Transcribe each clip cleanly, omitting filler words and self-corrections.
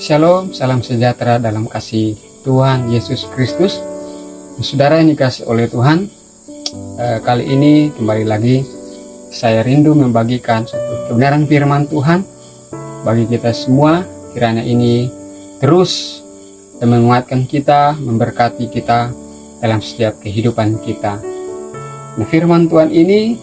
Shalom, salam sejahtera dalam kasih Tuhan Yesus Kristus. Saudara yang dikasih oleh Tuhan, kali ini kembali lagi saya rindu membagikan suatu kebenaran firman Tuhan bagi kita semua. Kiranya ini terus menguatkan kita, memberkati kita dalam setiap kehidupan kita. Nah, firman Tuhan ini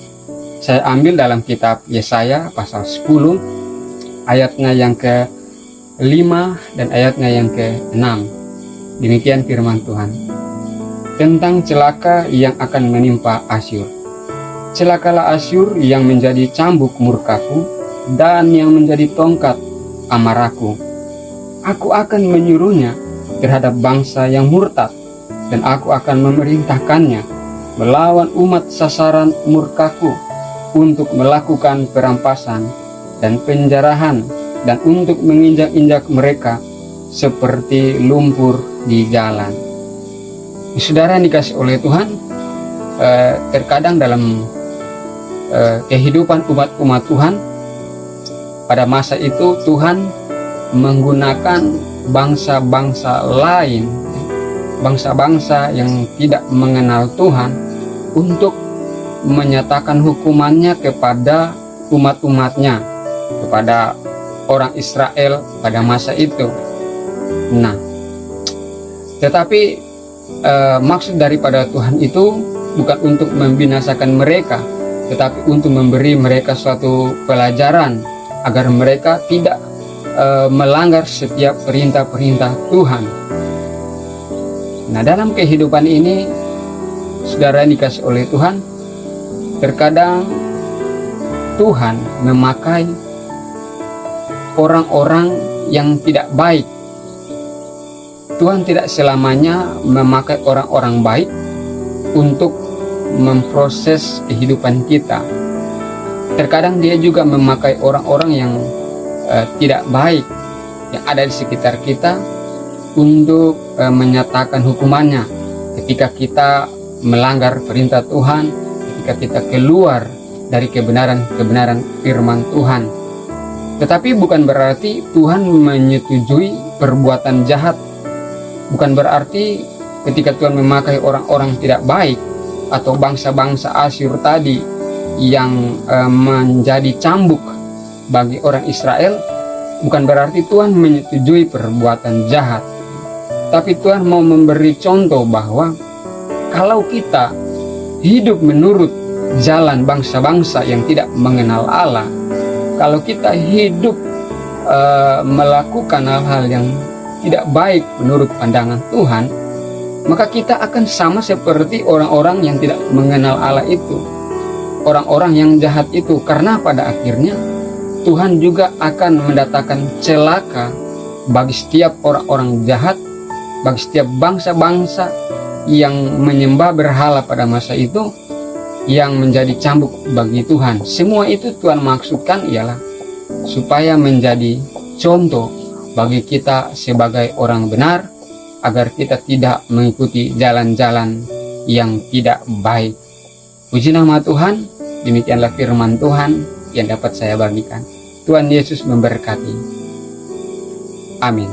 saya ambil dalam kitab Yesaya pasal 10 ayatnya yang ke-5 dan ayatnya yang ke-6. Demikian firman Tuhan tentang celaka yang akan menimpa Asyur. Celakalah Asyur yang menjadi cambuk murkaku dan yang menjadi tongkat amarahku. Aku akan menyuruhnya terhadap bangsa yang murtad, dan aku akan memerintahkannya melawan umat sasaran murkaku untuk melakukan perampasan dan penjarahan, dan untuk menginjak-injak mereka seperti lumpur di jalan. Saudara yang dikasih oleh Tuhan, terkadang dalam kehidupan umat Tuhan pada masa itu Tuhan menggunakan bangsa-bangsa lain, bangsa-bangsa yang tidak mengenal Tuhan, untuk menyatakan hukumannya kepada umat-umatnya, kepada orang Israel pada masa itu. Nah, tetapi maksud daripada Tuhan itu bukan untuk membinasakan mereka, tetapi untuk memberi mereka suatu pelajaran agar mereka tidak melanggar setiap perintah-perintah Tuhan. Nah, dalam kehidupan ini, saudara yang dikasih oleh Tuhan, terkadang Tuhan memakai orang-orang yang tidak baik. Tuhan tidak selamanya memakai orang-orang baik untuk memproses kehidupan kita. Terkadang dia juga memakai orang-orang yang tidak baik yang ada di sekitar kita untuk menyatakan hukumannya ketika kita melanggar perintah Tuhan, ketika kita keluar dari kebenaran firman Tuhan. Tetapi bukan berarti Tuhan menyetujui perbuatan jahat. Bukan berarti ketika Tuhan memakai orang-orang tidak baik atau bangsa-bangsa Asyur tadi yang menjadi cambuk bagi orang Israel, bukan berarti Tuhan menyetujui perbuatan jahat. Tapi Tuhan mau memberi contoh bahwa kalau kita hidup menurut jalan bangsa-bangsa yang tidak mengenal Allah, kalau kita hidup melakukan hal-hal yang tidak baik menurut pandangan Tuhan, maka kita akan sama seperti orang-orang yang tidak mengenal Allah itu, orang-orang yang jahat itu. Karena pada akhirnya Tuhan juga akan mendatangkan celaka bagi setiap orang-orang jahat, bagi setiap bangsa-bangsa yang menyembah berhala pada masa itu, yang menjadi cambuk bagi Tuhan. Semua itu Tuhan maksudkan ialah supaya menjadi contoh bagi kita sebagai orang benar, agar kita tidak mengikuti jalan-jalan yang tidak baik. Puji nama Tuhan. Demikianlah firman Tuhan yang dapat saya bagikan. Tuhan Yesus memberkati. Amin.